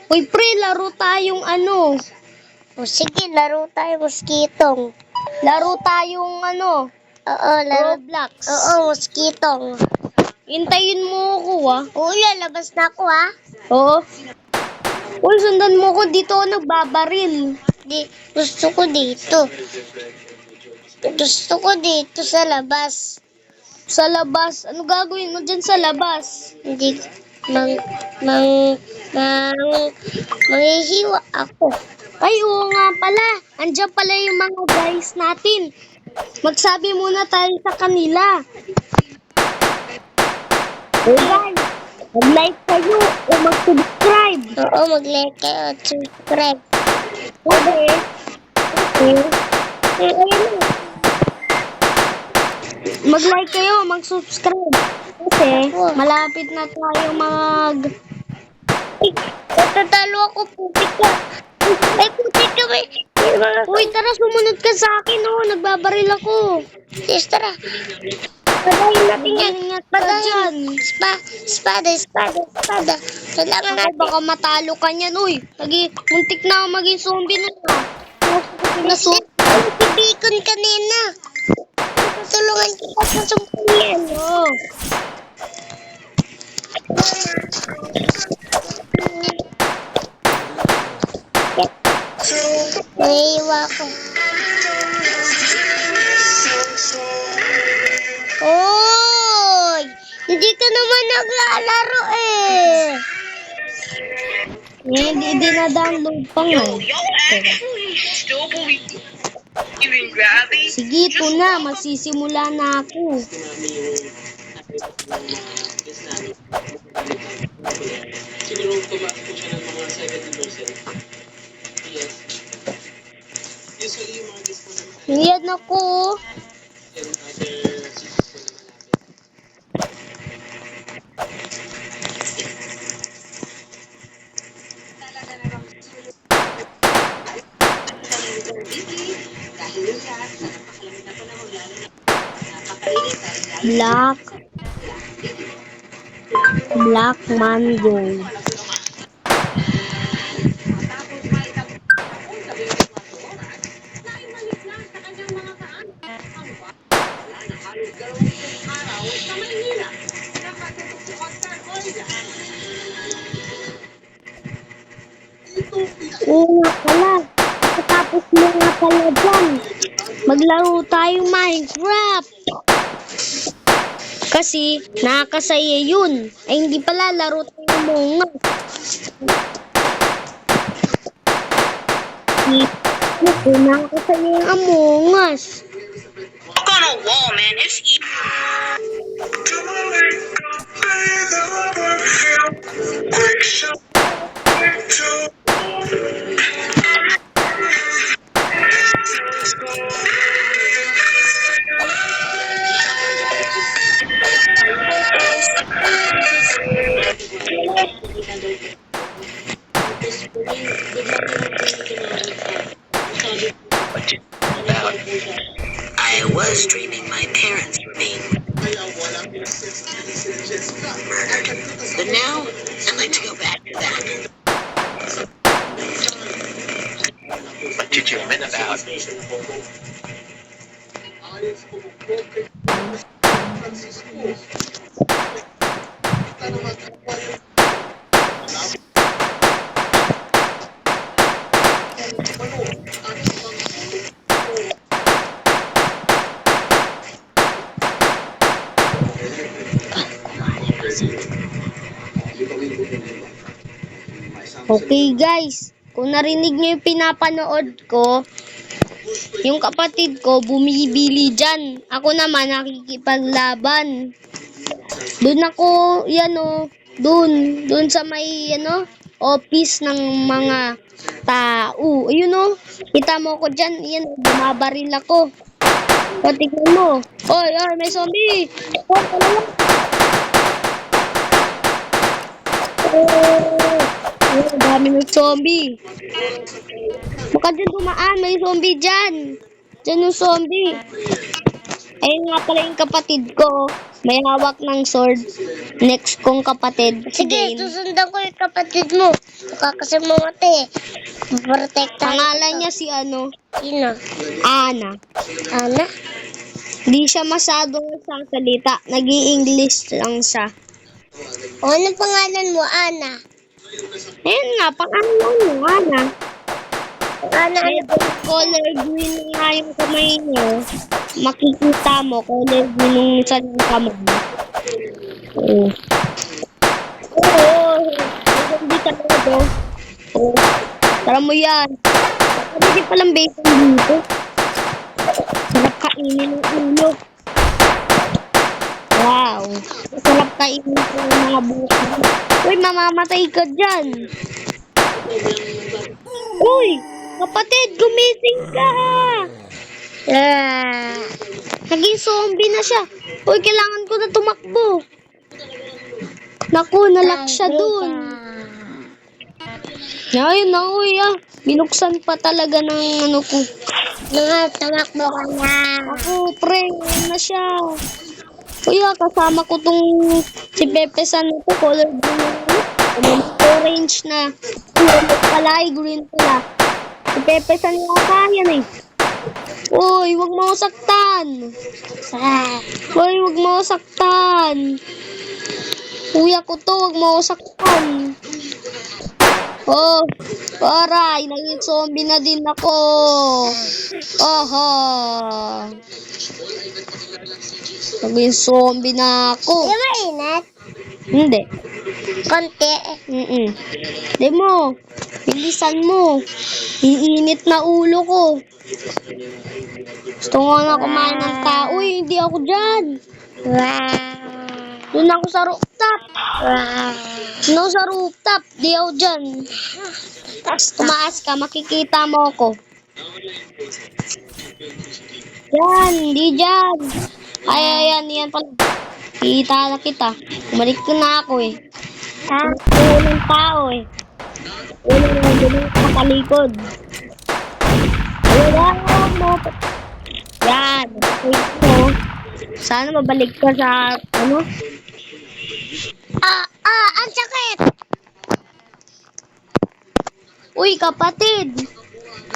Uy, pre, laro tayong ano. O sige, laro tayo, moskitong. Laro tayong ano. Oo, laro. Roblox. Oo, moskitong. Hintayin mo ako, ah. Oo, lalabas na ako, ha? Oo. Uy, sundan mo ko. Dito ako nagbabaril. Gusto ko dito. Gusto ko dito sa labas. Sa labas. Ano gagawin mo dyan sa labas? Hindi, mang, manghihiwa ako. Ay, oo nga pala. Andiyan pala yung mga guys natin. Magsabi muna tayo sa kanila. Hey guys, mag-like kayo o mag-subscribe. Oo, mag-like kayo at subscribe. Okay. Mag-like kayo, mag-subscribe. Kasi malapit na tayo mag... Ay, natatalo ako, putik ka. Ay, putik ka, may mga... Uy, tara, sumunod ka sa akin, oh. Nagbabaril ako. Yes, tara. Padahin natin yan. Ingat ka Padahin. dyan. Espada. Kailangan Ay, natin. baka matalo ka niyan, uy. Muntik na ako maging zombie na. Si Bacon kanina. Tutulungan kita sa sumpuyan. Oh. Naiiwa ko. Oy! Hindi ka naman naglalaro eh. Hindi na-download pa nga. Teka. Sige, ito na. Magsisimula na ako. Yan ako. Black mango. Oo nga pala. Tapos mo nga pala dyan. Maglaro tayo Minecraft. Kasi nakakasaya yun. Ay hindi pala, laro tayo Among Us. Nakakasaya yung Among Us. Look on a wall, man. It's I was dreaming my parents were being murdered. But now, I'd like to go back to that. What did you mean about? Okay guys, kung narinig niyo yung pinapanood ko, yung kapatid ko bumibili dyan. Ako naman nakikipaglaban. Doon ako, doon sa may, office ng mga tao. Ayun kita mo ko dyan, bumabaril ako. O, tignan mo. Oy, may zombie. Oh, dalawa. Ang dami ng zombie. Baka dyan dumaan, may zombie dyan. Dyan yung zombie. Ayun nga pala yung kapatid ko. May hawak ng sword. Next kong kapatid. Sige, Jane. susundan ko yung kapatid mo. Baka kasi mamate. Protektahan Pangalan kita. niya si ano, Sino? Ana. Ana? Di siya masyadong nagsasalita. Nag-i-English lang siya. O, anong pangalan mo, Ana? Ayun nga, pangalan niya, Ana. Ana, ano? Color green nga yung kamay niya. Makikita mo, color green yung sa kamay. Oo. Oo. Hindi talaga. Oo. Tara mo yan. Hindi palang bacon dito. Sarap kainin ng ulo. Wow. Sarap kainin ng mga buhay. Uy, mamamatay ka dyan. Uy, kapatid, gumising ka. Ah. Naging zombie na siya. Uy, kailangan ko na tumakbo. Naku, nalak siya dun. Ayun na, uy, binuksan pa talaga ng ano ko. Tumakbo ka na. Ako, pre, ayun na siya. Uy, kasama ko tong si Pepe San ito, color green. Orange na. Uy, pala, green pala. Si Pepe San yata yan eh. Uy, wag mo ako saktan. Ah. Uy, wag mo ako saktan. Kuya ko to, wag mo ako saktan. Oh, aray, naging zombie na din ako. Aha. Naging zombie na ako. Di ba inat? Hindi. Konti. Hindi mo. Bilisan mo. Iinit na ulo ko. Gusto ko na kumain ng tao. Uy, hindi ako dyan. Wow. Doon ako sa rooftop. Wow. Doon ako sa rooftop. Di ako dyan. Tumaas ka, makikita mo ako. Yan, di dyan. Ay, yan pala. Kita na kita. Bumalik ko na ako eh. Ah. Ulo ng tao eh. Ulo ng makalikod. Wala mo. Yan. Wait mo. Sana mabalik ka sa ano? Ang sakit. Uy, kapatid.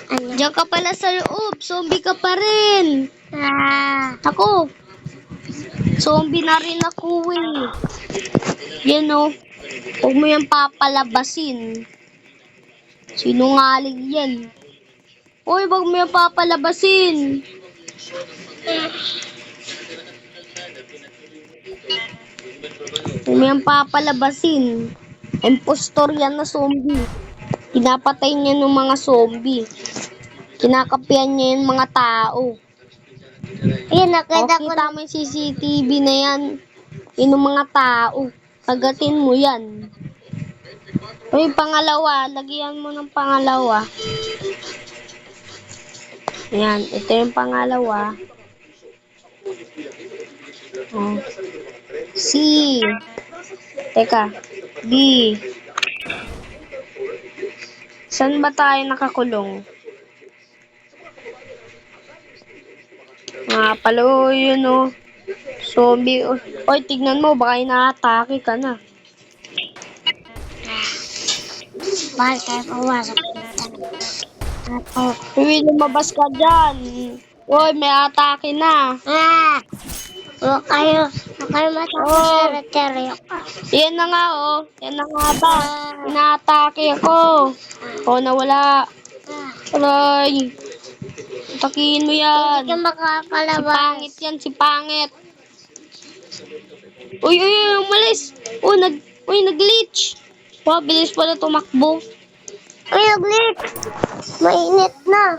Ano? Diyan ka pala sa loob. Zombie ka pa rin. Ah. Ako. Zombie na rin ako eh. Yan o. Huwag mo yan papalabasin. Sinungaling yan. Uy, huwag mo yan papalabasin. Huwag mo yan papalabasin. Impostor yan na zombie. Pinapatay niya ng mga zombie. Kinakapian niya yung mga tao. Ayun, nakita ko Kita mo yung CCTV na yan. Yun yung mga tao. Kagatin mo yan. Uy, pangalawa. Lagyan mo ng pangalawa. Yan. Ito yung pangalawa. Oh. C. Teka. D. Saan ba tayo nakakulong? Palo yun o. Zombie. Oy, tignan mo. Baka inaatake ka na. Bahal tayo pumasok. Uy, lumabas ka dyan. Uy, may atake na. Huwag kayo matakot sa reteryo ka. Yan na nga oh. Yan na nga ba. Inaatake ako. Oh, nawala. Aray. Takihin mo yan. Hindi ka Si makakalabas. pangit yan, si pangit. Uy, umalis. Uy, nag-glitch. Wow, bilis pala tumakbo. Uy, nag-lit. Mainit na.